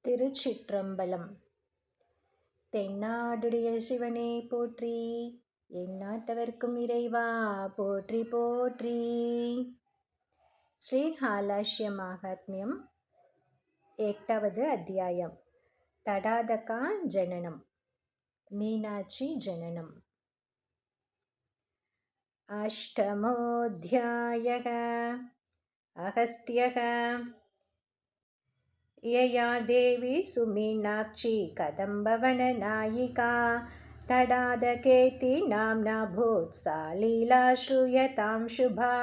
திருச்சிற்றம்பலம். தென்னாடுடைய சிவனே போற்றி, எந்நாட்டவர்க்கும் இறைவா போற்றி போற்றி. ஸ்ரீஹாலாஷ்ய மாகாத்மியம் 8வது அத்தியாயம். தடாதகா ஜனனம், மீனாட்சி ஜனனம். அஷ்டமோऽध्यायः. அகஸ்த்யः यया देवी सुमीनाक्षी कदम्बवननायिका तडादकेति नाम्ना भूत् सा लीला श्रूयतां शुभा.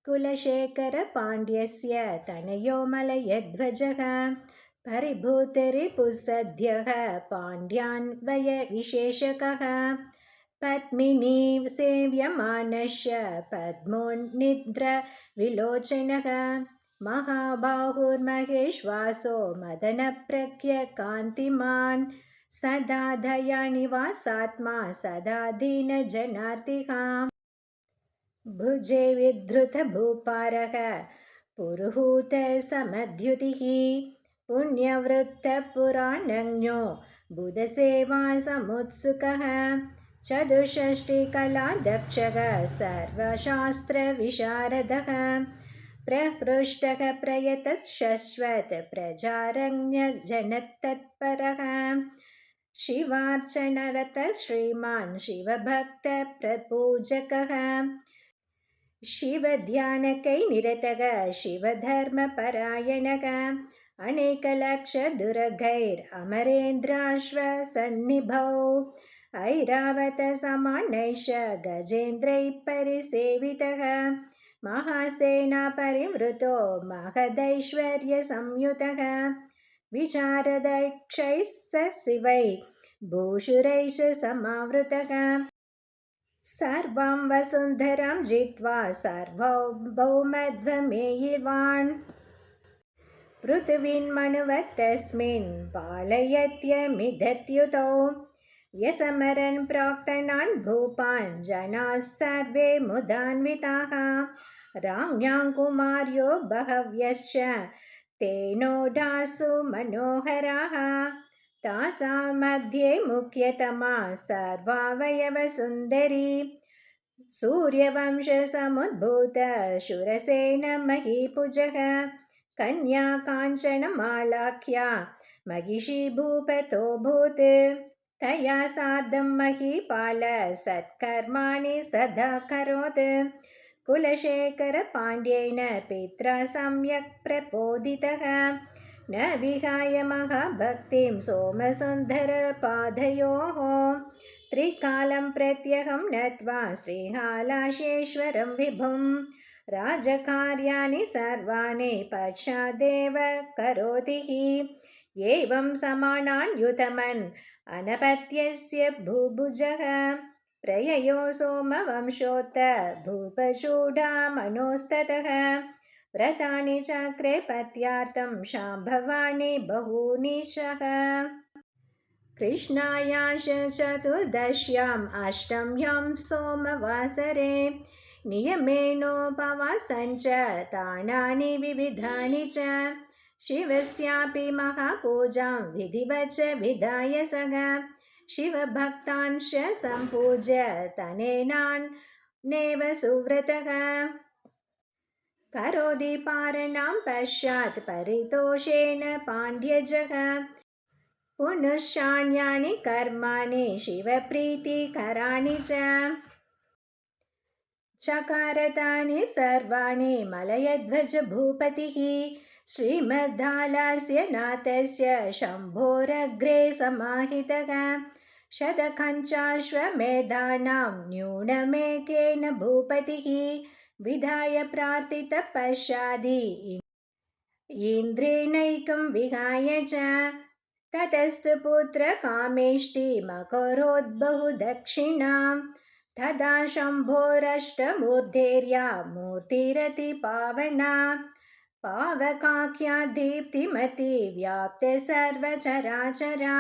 कुलशेखरपाण्ड्यस्य तनयो मलयध्वजः परिभूतरिपुसद्यः पाण्ड्यान्वयविशेषकः पद्मिनी सेव्यमानस्य पद्मोन्निद्रविलोचनः महाबाहुर्महेश्वासो मदनप्रज्ञकान्तिमान् सदा दयानिवासात्मा सदा दीनजनार्तिहा. भुजे विधृतभूपारः पुरुहूतसमद्युतिः पुण्यवृत्तपुराणज्ञो बुधसेवासमुत्सुकः चतुष्षष्टिकलादक्षः सर्वशास्त्रविशारदः प्रहृष्टः प्रयतशश्वत् प्रजारण्यजनतत्परः शिवार्चनरतः श्रीमान् शिवभक्तप्रपूजकः शिवध्यानकैर्निरतः शिवधर्मपरायणः अनेकलक्षदुर्गैरमरेन्द्राश्वसन्निभौ ऐरावतसमानैश्च गजेन्द्रैः परिसेवितः महासेनापरिवृतो महदैश्वर्यसंयुतः विचारदक्षैः स शिवैः भूषुरैश्च समावृतः सर्वां वसुन्धरां जित्वा सार्वभौमध्वमेयिवान् पृथिवीन्मनुवत्तस्मिन् पालयत्यमिदत्युतो व्यसमरन् प्राक्तनान् भूपान् जनाः सर्वे मुदान्विताः राज्ञां कुमार्यो बहव्यश्च तेनोढासु मनोहराः तासां मध्ये मुख्यतमा सर्वावयवसुन्दरी सूर्यवंशसमुद्भूत शूरसेन महीपुजः कन्या काञ्चनमालाख्या महिषी भूपतोऽभूत् तया सार्धं महीपाल सत्कर्माणि सदा करोत् कुलशेखरपाण्ड्येन पित्रा सम्यक् प्रबोधितः न विहाय महाभक्तिं सोमसुन्दरपादयोः त्रिकालं प्रत्यहं नत्वा श्रीहालाशेश्वरं विभुं राजकार्याणि सर्वाणि पश्चादेव करोति हि एवं समानान्युतमन् अनपत्यस्य भूभुजः प्रययो सोमवंशोत्त भूपचूडामणोस्ततः व्रतानि चक्रे पत्यार्थं शाम्भवानि बहूनि च. कृष्णायाश चतुर्दश्याम् अष्टम्यां सोमवासरे नियमेनोपवासञ्च तानानि विविधानि च शिवस्यापि महापूजां विधिवच्च विधाय सः शिवभक्तांश्च सम्पूज्य तनेनान्नेव सुव्रतः करोति पारणां पश्चात् परितोषेण पाण्ड्यजः पुनश्चान्यानि कर्माणि शिवप्रीतिकराणि च चकारतानि सर्वाणि मलयध्वज भूपतिः श्रीमद्हालास्य नाथस्य शम्भोरग्रे समाहितः शतकञ्चाश्वमेधानां न्यूनमेकेन भूपतिः विधाय प्रार्थितः पश्चादि इन्द्रेणैकं विहाय च ततस्तु पुत्रकामेष्टिमकरोद्बहुदक्षिणां तदा शम्भोरष्टमूर्धेर्या मूर्तिरतिपावना पावकाख्या दीप्तिमती व्याप्य सर्वचराचरा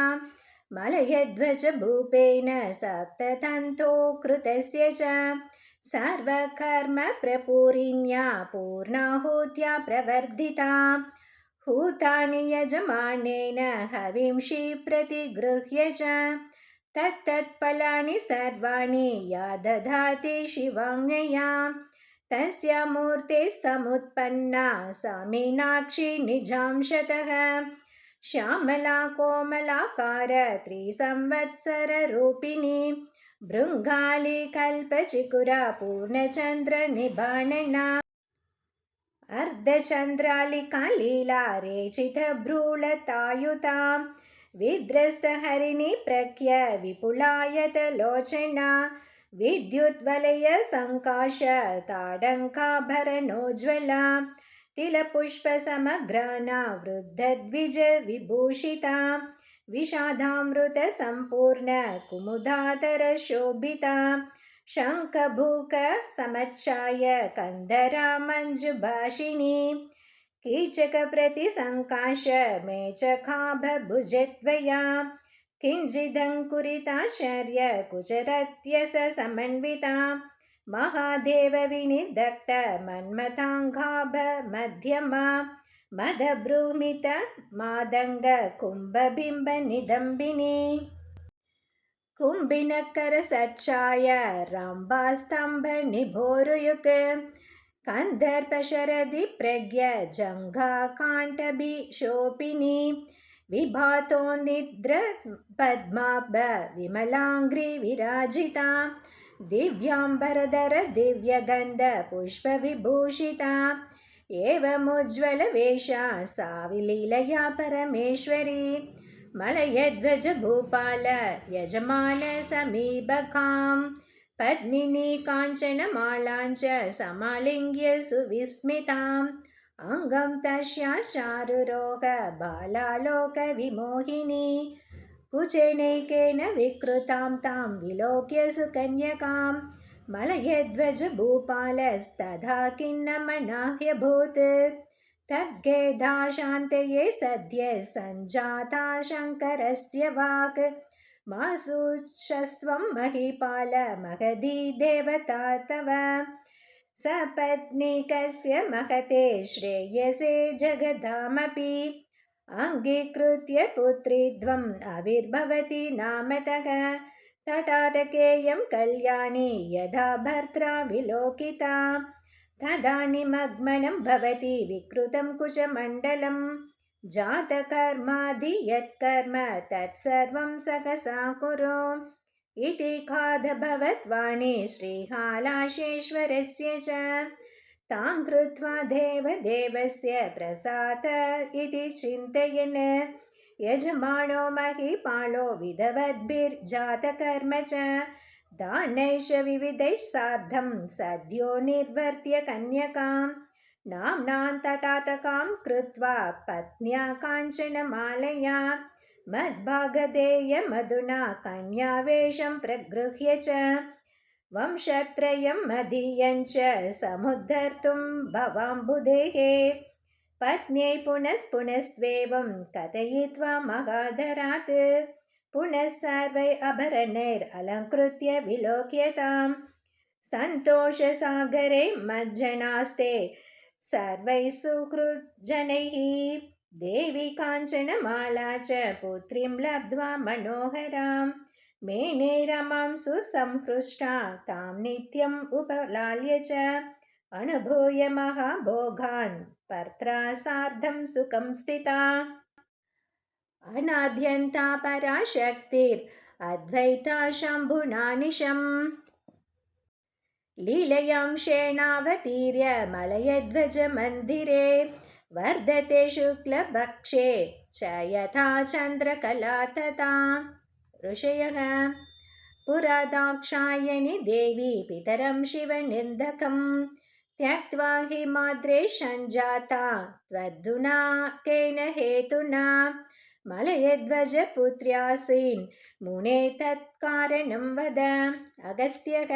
मलयध्वज भूपेन सप्ततन्तो कृतस्य च सर्वकर्मप्रपूरिण्या पूर्णाहुत्या प्रवर्धिता भूतानि यजमानेन हविंषि प्रतिगृह्य च तत्तत्फलानि सर्वाणि या दधाति शिवाज्ञया तस्य मूर्तिः समुत्पन्ना सा मीनाक्षी निजांशतः श्यामला कोमलाकार त्रिसंवत्सररूपिणी भृङ्गाली कल्पचिकुरा पूर्णचन्द्रनिभानना अर्धचन्द्रालिका लीला रेचितभ्रूलतायुता विद्रस्तहरिणी प्रख्य विपुलायतलोचना विद्युद्वलयसङ्काश ताडङ्काभरणोज्ज्वला तिलपुष्पसमग्राना वृद्धद्विजविभूषिता विषादामृतसम्पूर्ण कुमुदातरशोभिता शङ्खभूकसमच्छाय कन्धरा मञ्जुभाषिणी कीचकप्रतिसङ्काश मेचखाभभुजत्वया किञ्चिदङ्कुरिताचार्य कुचरत्यसमन्विता महादेवविनिर्दग्ध मन्मथाङ्गाभमध्यमा मदभ्रूमित मादङ्ग कुम्भबिम्बनिदम्बिनी कुम्भिनकरसच्चाय राम्भास्तम्भनिभोरुयुक् कन्दर्पशरदि प्रज्ञ जङ्घाकाण्ठभिशोभिनी विभातोन्निद्र पद्माभ विमलाङ्घ्रि विराजिता दिव्याम्बरधर दिव्यगन्ध पुष्पविभूषिता एवमुज्ज्वलवेषा सा विलीलया परमेश्वरी मलयध्वज भूपाल यजमान समीपकां पद्मिनी काञ्चनमालाञ्च समालिङ्ग्य सुविस्मिताम् अङ्गं तस्याः चारुरोह बालालोकविमोहिनी कुचेनैकेन विकृतां तां विलोक्य सुकन्यकां मलयध्वज भूपालस्तथा खिन्नमनाह्यभूत् तद्गेधाशान्तये सद्य सञ्जाता शङ्करस्य वाक् मासुषस्त्वं महीपाल महदी देवता तव सपत्नीकस्य महते श्रेयसे जगदामपि अङ्गीकृत्य पुत्रीत्वम् आविर्भवति नामतः तटारकेयं कल्याणी यदा भर्त्रा विलोकिता तदानीमग्मनं भवति विकृतं कुचमण्डलं जातकर्मादि यत्कर्म तत्सर्वं सकसा कुरु इति खादभवद्वाणी श्रीहालाशेश्वरस्य च तां कृत्वा देवदेवस्य प्रसाद इति चिन्तयन् यजमानो महीपालो विधवद्भिर्जातकर्म च दानैश्च विविधैः सार्धं सद्यो निर्वर्त्य कन्यकां नाम्नां तटाटकां कृत्वा पत्न्या काञ्चनमालया मद्भागधेयमधुना कन्यावेषं प्रगृह्य च वंशत्रयं मदीयञ्च समुद्धर्तुं भवाम्बुधेः पत्न्यै पुनः पुनस्त्वेवं कथयित्वा महाधरात् पुनः सर्वैः आभरणैरलङ्कृत्य विलोक्यतां सन्तोषसागरे मज्जनास्ते सर्वैः सुहृज्जनैः देवी काञ्चनमाला च पुत्रीं लब्ध्वा मनोहरां मेने रमां सुसंहृष्टा तां नित्यम् उपलाल्य च अनुभूय महाभोगान् पर्त्रा सार्धं सुखं स्थिता अनाद्यन्ता पराशक्तिरद्वैता शम्भुना निशम् लीलयांशेनावतीर्य मलयध्वजमन्दिरे वर्धते शुक्लपक्षे च यथा चन्द्रकला तथा ऋषयः पुरा दाक्षायणि देवी पितरं शिवनिन्दकं त्यक्त्वा हिमाद्रे सञ्जाता त्वद्गुणा केन हेतुना मलयध्वजपुत्र्यासीन् मुने तत्कारणं वद अगस्त्यः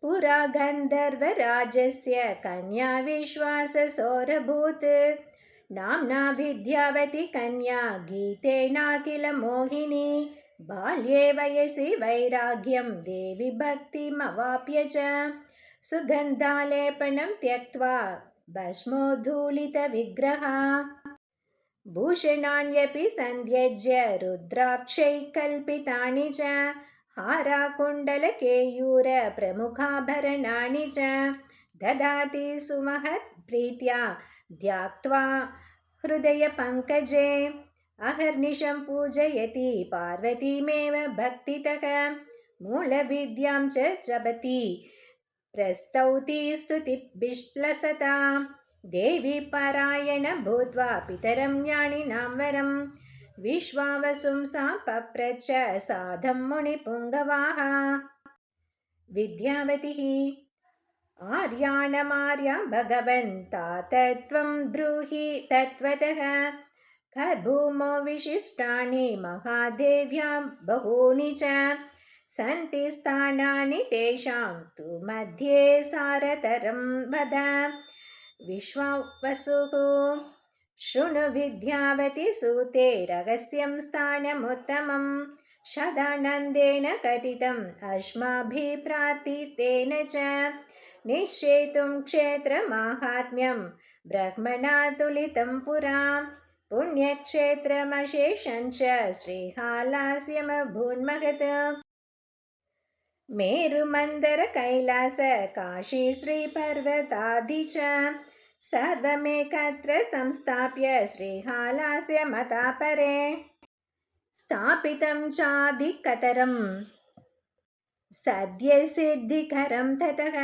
पुरा गन्धर्वराजस्य कन्या विश्वाससोरभूत् नाम्ना विद्यावती कन्या गीतेनाखिल मोहिनी बाल्ये वयसि वैराग्यं देवी भक्तिमवाप्य च सुगन्धालेपनं त्यक्त्वा भस्मोद्धूलितविग्रहा भूषणान्यपि सन्त्यज्य रुद्राक्षैः कल्पितानि च हाराकुण्डलकेयूरप्रमुखाभरणानि च ददाति सुमहत्प्रीत्या ध्यात्वा हृदयपङ्कजे अहर्निशं पूजयति पार्वतीमेव भक्तितः मूलविद्यां च जपति प्रस्तौति स्तुतिभिश्लसता देवी परायण भूत्वा पितरं ज्ञानिनां वरं विश्वावसुं सा पप्रच्छ साधं मुनिपुङ्गवाः विद्यावतिः आर्याणमार्या भगवन्ता तत्त्वं ब्रूहि तत्त्वतः खद्भूमौ विशिष्टानि महादेव्यां बहूनि च सन्ति स्थानानि तेषां तु मध्ये सारतरं वद विश्वावसुः शृणु विद्यावति सूते रहस्यं स्थानमुत्तमं सदानन्देन कथितम् अस्माभिः प्रार्थितेन च निश्चेतुं क्षेत्रमाहात्म्यं ब्रह्मणा तुलितं पुरा पुण्यक्षेत्रमशेषं च श्रीहालास्यमभून्महत् मेरुमन्दर कैलास काशी श्रीपर्वतादि च सर्वमेकत्र संस्थाप्य श्रीहालास्यमतापरे स्थापितं चाधिकतरं सद्यसिद्धिकरं ततः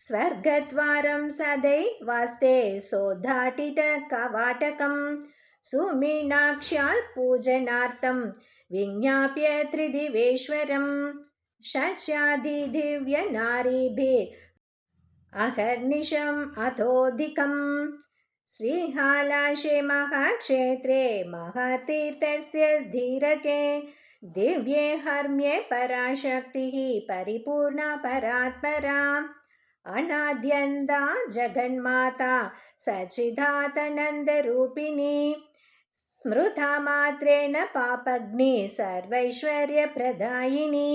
स्वर्गद्वारं सदैवास्ते सोद्घाटितकवाटकं सुमीनाक्ष्या पूजनार्थं विज्ञाप्य त्रिदिवेश्वरं षट्शादिदिव्यनारीभिः अहर्निशम् अथोऽधिकम् श्रीहालाशे महाक्षेत्रे महातीर्थस्य धीरके दिव्ये हर्म्ये पराशक्तिः परिपूर्णा परात्परा अनाद्यन्ता जगन्माता सच्चिदानन्दरूपिणी स्मृता मात्रेण पापग्नि सर्वैश्वर्यप्रदायिनी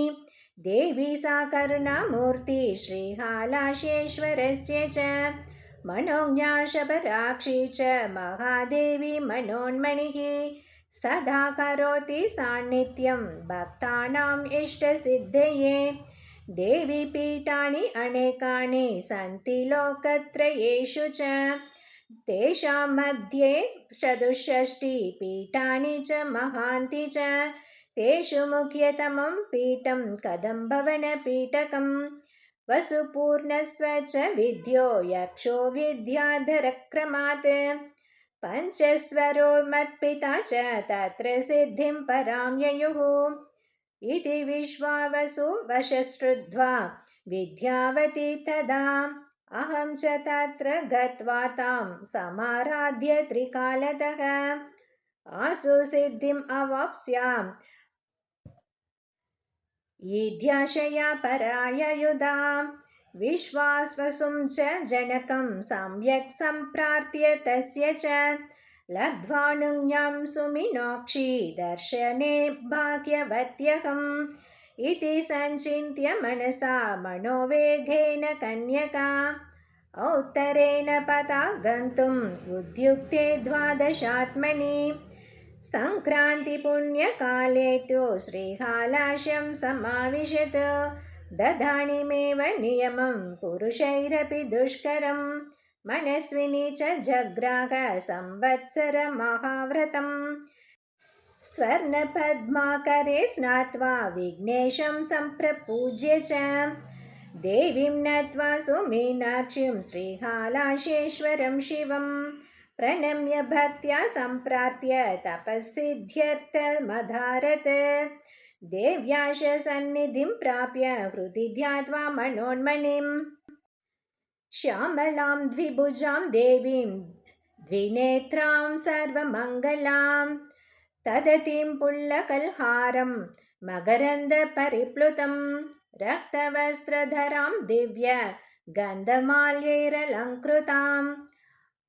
देवी सा करुणामूर्ति श्रीहालाशेश्वरस्य च मनोज्ञाशपराक्षी च महादेवी मनोन्मणिः सदा करोति सान्निध्यं भक्तानाम् इष्टसिद्धये देवी पीठानि अनेकानि सन्ति लोकत्रयेषु च तेषां मध्ये चतुष्षष्टिपीठानि च महान्ति च तेषु मुख्यतमं पीठं कदम्बवनपीठकं वसुपूर्णस्व च विद्यो यक्षो विद्याधरक्रमात् पञ्चस्वरो मत्पिता च तत्र सिद्धिं परां ययुः इति विश्वावसु वशश्रुत्वा विद्यावती तदा अहं च तत्र गत्वा तां समाराध्य त्रिकालतः आसु सिद्धिम् अवाप्स्याम् ईद्याशया पराययुधा विश्वावसुं च जनकं सम्यक् सम्प्रार्थ्य तस्य च लब्ध्वानुज्ञां सुमीनाक्षी दर्शने भाग्यवत्यहम् इति सञ्चिन्त्य मनसा मनोवेगेन कन्यका औत्तरेण पता गन्तुम् उद्युक्ते द्वादशात्मनि सङ्क्रान्तिपुण्यकाले तु श्रीहालाशं समाविशत् ददानीमेव नियमं पुरुषैरपि दुष्करं मनस्विनी च जग्राह संवत्सरमहाव्रतम् स्वर्णपद्माकरे स्नात्वा विघ्नेशं सम्प्रपूज्य च देवीं नत्वा सुमीनाक्षीं श्रीहालाशेश्वरं शिवं प्रणम्य भक्त्या सम्प्रार्थ्य तपःसिद्ध्यर्थमधारत् देव्याश सन्निधिं प्राप्य हृदि ध्यात्वा मनोन्मणिं श्यामलां द्विभुजां देवीं द्विनेत्रां सर्वमङ्गलां तदतीं पुल्लकल्हारं मकरन्दपरिप्लुतं रक्तवस्त्रधरां दिव्य गन्धमाल्यैरलङ्कृताम्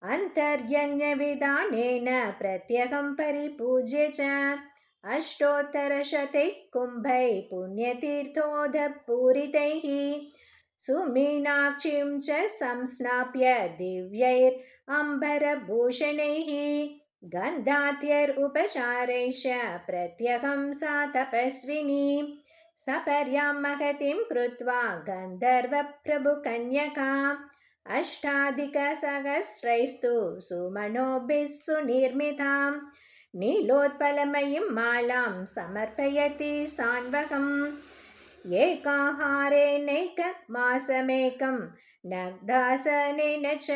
अन्तर्यज्ञविधानेन प्रत्यहं परिपूज्य च अष्टोत्तरशतैः कुम्भैः पुण्यतीर्थोदपूरितैः सुमीनाक्षीं च संस्नाप्य दिव्यैरम्बरभूषणैः गन्धाद्यैरुपचारैश्च प्रत्यहं सा तपस्विनी सपर्यां महतीं कृत्वा गन्धर्वप्रभुकन्यका अष्टाधिकसहस्रैस्तु सुमनोभिः सुनिर्मितां नीलोत्पलमयीं मालां समर्पयति सान्वहम् एकाहारेणैकमासमेकं नग्दासनेन च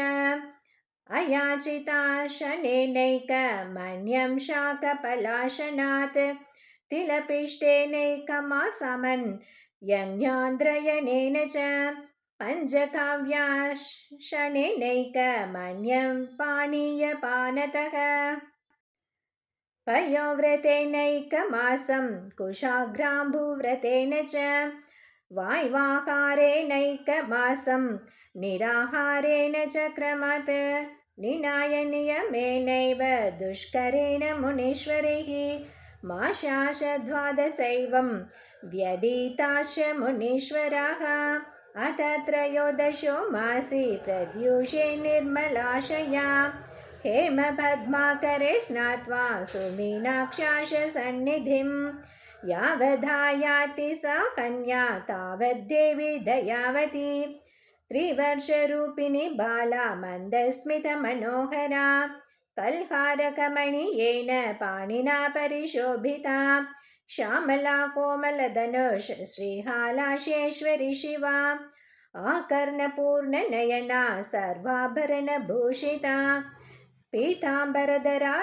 अयाचिता शनेनैकमन्यं शाकपलाशनात् तिलपिष्टेनैकमासमन् यज्ञान्द्रयणेन च पञ्चकाव्याशनेनैकमन्यं पानीयपानतः पयोव्रतेनैकमासं कुशाग्राम्बुव्रतेन च वाय्वाहारेणैकमासं निराहारेण च क्रमात् निनाय नियमेनैव दुष्करेण मुनीश्वरैः माशाश द्वादशैवं व्यधीताश्च मुनीश्वराः अथ त्रयोदशो मासि प्रद्यूषे निर्मलाशया हेमपद्माकरे स्नात्वा सुमीनाक्षाश सन्निधिं यावदायाति सा कन्या तावद्देवी दयावती त्रिवर्षरूपिणी बाला मन्दस्मितमनोहरा कल्हारकमणियेन पाणिना परिशोभिता श्यामला कोमलधनुष श्रीहालाशेश्वरी शिवा आकर्णपूर्णनयना सर्वाभरणभूषिता पीताम्बरधरा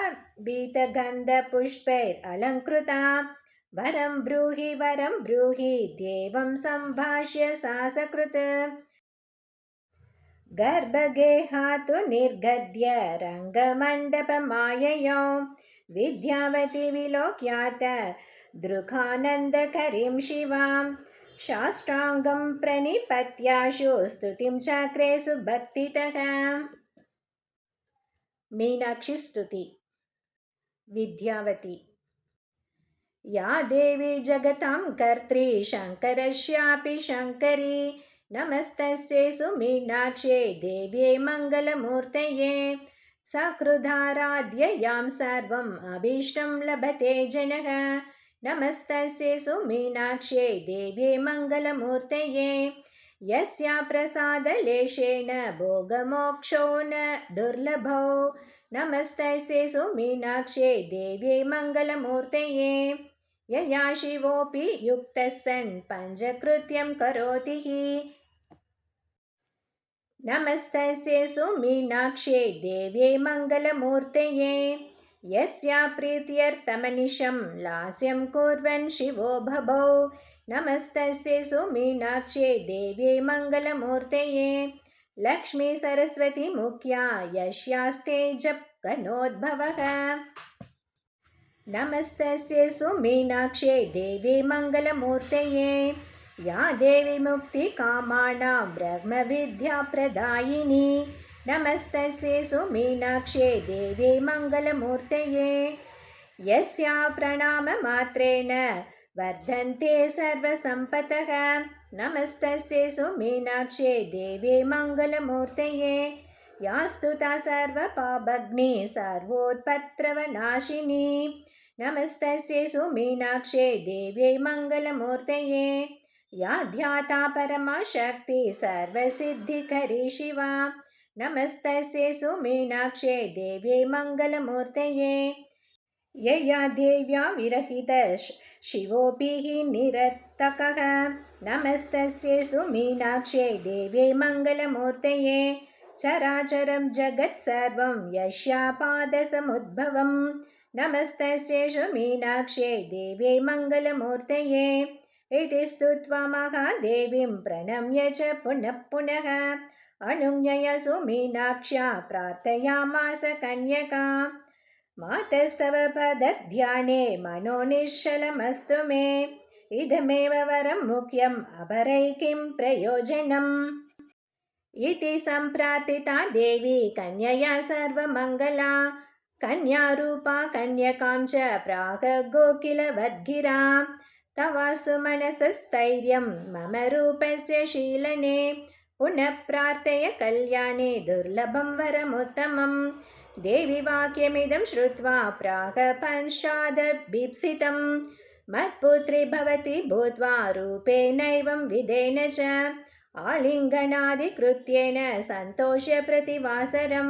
बीतगन्धपुष्पैरलङ्कृता वरं ब्रूहि देवं सम्भाष्य सा सकृत् गर्भगेहातु निर्गद्य रङ्गमण्डपमाययौ विद्यावती विलोक्यात दृघानन्दकरीं शिवां साष्टाङ्गं प्रणिपत्याशु स्तुतिं चक्रे सुभक्तितः मीनाक्षी स्तुति विद्यावती या देवी जगतां कर्त्री शङ्करस्यापि शङ्करी नमस्तस्यै सुमीनाक्ष्यै देव्यै मङ्गलमूर्तये सकृदाराध्ययां सर्वम् अभीष्टं लभते जनः नमस्तस्यै सुमीनाक्ष्यै देव्यै मङ्गलमूर्तये यस्या प्रसादलेशेन भोगमोक्षो न दुर्लभो नमस्तस्यै सुमीनाक्ष्यै देव्यै मङ्गलमूर्तये यया शिवोऽपि युक्तः सन् पञ्चकृत्यं करोति हि नमस्तस्यै सुमीनाक्ष्यै देव्यै मङ्गलमूर्तये यस्या प्रीत्यर्थमनिशं लास्यं कुर्वन् शिवो भवौ नमस्तस्यै सुमीनाक्ष्यै देव्यै मङ्गलमूर्तये लक्ष्मी सरस्वती मुख्या यस्यास्ते जपघनोद्भवः नमस्तस्यै सुमीनाक्ष्यै देव्यै मङ्गलमूर्तये या देवी मुक्तिकामानां ब्रह्मविद्याप्रदायिनी नमस्तस्यै सुमीनाक्ष्यै देव्यै मङ्गलमूर्तये यस्या प्रणाममात्रेण वर्धन्ते सर्वसम्पतः नमस्तस्यै सुमीनाक्ष्यै देव्यै मङ्गलमूर्तये या स्तुता सर्वपापग्नि सर्वोत्पत्रवनाशिनी नमस्तस्यै सुमीनाक्ष्यै देव्यै मङ्गलमूर्तये या ध्याता परमाशक्ति सर्वसिद्धिकरी शिवा नमस्तस्यै सुमीनाक्ष्यै देव्यै मङ्गलमूर्तये यया देव्या विरहितः शिवोऽपि निरर्थकः नमस्तस्यै सुमीनाक्ष्यै देव्यै मङ्गलमूर्तये चराचरं जगत् सर्वं यस्या पादसमुद्भवम् नमस्तस्यै सुमीनाक्ष्यै देव्यै मङ्गलमूर्तये इति स्तुत्वा महादेवीं प्रणम्य च पुनः पुनः अनुज्ञय सुमीनाक्ष्या प्रार्थयामास कन्यका मातस्तव पदध्याने मनो निश्चलमस्तु मे इदमेव वरं मुख्यम् अपरै किं प्रयोजनम् इति सम्प्रार्थिता देवी कन्यया सर्वमङ्गला कन्यारूपा कन्यकां च प्राह गोकिलवद्गिरा तवासु मनसस्थैर्यं मम रूपस्य शीलने पुनः प्रार्थय कल्याणे दुर्लभं वरमुत्तमम् देवि वाक्यमिदं श्रुत्वा प्रागपश्चादभीप्सितं मत्पुत्री भवति भूत्वा रूपेणैवं विधेन च आलिङ्गनादिकृत्येन सन्तोष्य प्रतिवासरं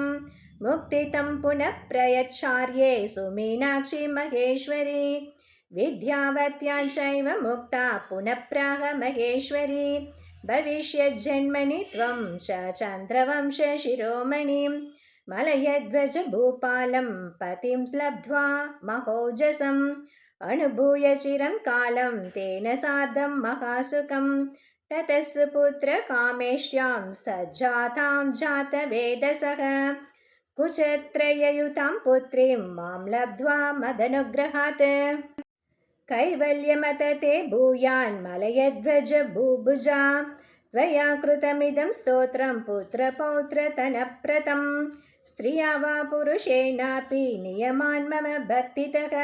मुक्तितं पुनः प्रयच्छार्ये सुमीनाक्षि महेश्वरी विद्यावत्या चैव मुक्ता पुनः प्राह महेश्वरी भविष्यज्जन्मनि त्वं च चन्द्रवंशशिरोमणिं मलयध्वज भूपालं पतिं लब्ध्वा महोजसम् अनुभूय चिरं कालं तेन सार्धं महासुखं ततः सुपुत्रकामेष्ट्यां सज्जातां जातवेदसः कुचत्रययुतां पुत्रीं मां लब्ध्वा मदनुग्रहात् कैवल्यमतते भूयान्मलयध्वज भूभुजा त्वया कृतमिदं स्तोत्रं पुत्रपौत्रतनप्रतं स्त्रिया वा पुरुषेणापि नियमान् मम भक्तितः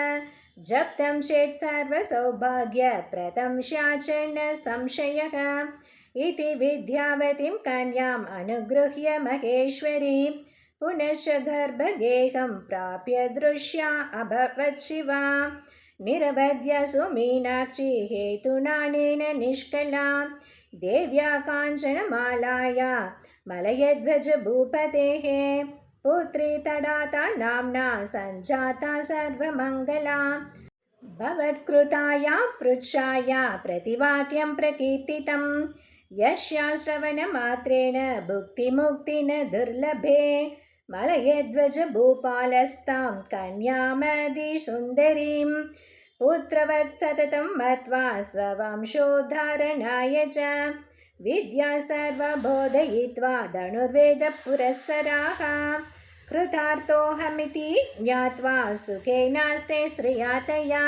जप्तं चेत् सर्वसौभाग्यप्रदं स्याच्च न संशयः इति विद्यावतीं कन्याम् अनुगृह्य महेश्वरी पुनश्च गर्भगेहं प्राप्य दृश्या अभवत् शिवा निरवध्य सुमीनाक्षी हेतुनानेन निष्कला देव्या काञ्चनमालाया मलयध्वज भूपतेः पुत्री तडाता नाम्ना सञ्जाता सर्वमङ्गला भवत्कृताया पृच्छाया प्रतिवाक्यं प्रकीर्तितं यस्या श्रवणमात्रेण भुक्तिमुक्तिन दुर्लभे मलयध्वज भूपालस्तां कन्यामदिसुन्दरीं पुत्रवत् सततं मत्वा स्ववंशोद्धारणाय च विद्या सर्वा बोधयित्वा धनुर्वेदपुरःसराः कृतार्थोऽहमिति ज्ञात्वा सुखेनास्ते श्रिया तया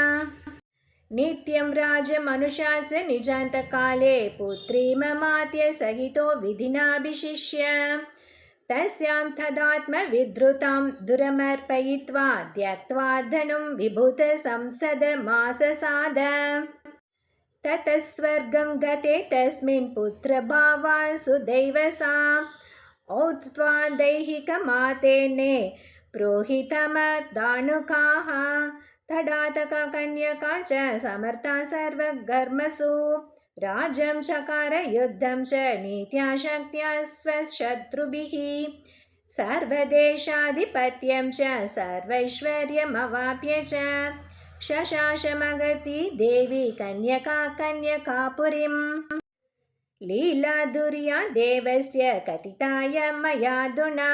नित्यं राजमनुषास निजान्तकाले पुत्री ममात्य सहितो विधिनाभिशिष्य तस्यां तदात्मविधृतां दुरमर्पयित्वा त्यक्त्वा धनुं विभूतसंसदमाससाद ततः स्वर्गं गते तस्मिन् पुत्रभावान् सुदैवसा औत्त्वा दैहिकमातेने प्रोहितमदानुकाः तडातका कन्यका च समर्था सर्वकर्मसु राज्यं चकार युद्धं च नीत्या शक्त्या स्वशत्रुभिः सर्वदेशाधिपत्यं च सर्वैश्वर्यमवाप्य च शशाशमगति देवी कन्यका कन्यकापुरीम् लीलादुर्या देवस्य कथिताय मयाधुना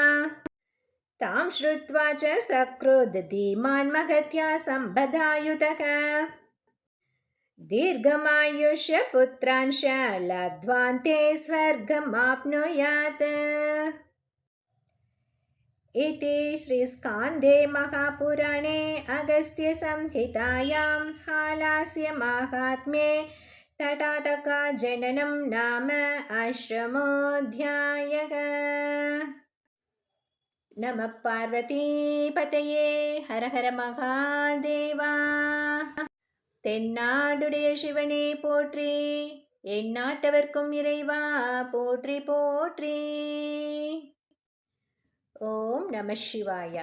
तां श्रुत्वा च सकृद् धीमान् महत्या सम्बधायुतः दीर्घमायुष्य पुत्रांश लब्ध्वान्ते स्वर्गमाप्नुयात् इति श्रीस्कान्दे महापुराणे अगस्त्यसंहितायां हालास्यमाहात्म्ये तटातका जननं नाम अष्टमोऽध्यायः। नमः पार्वतीपतये हर हर महादेवा। தென்னாடுடைய சிவனே போற்றி, எந்நாட்டவர்க்கும் இறைவா போற்றி போற்றி. ஓம் நம சிவாய.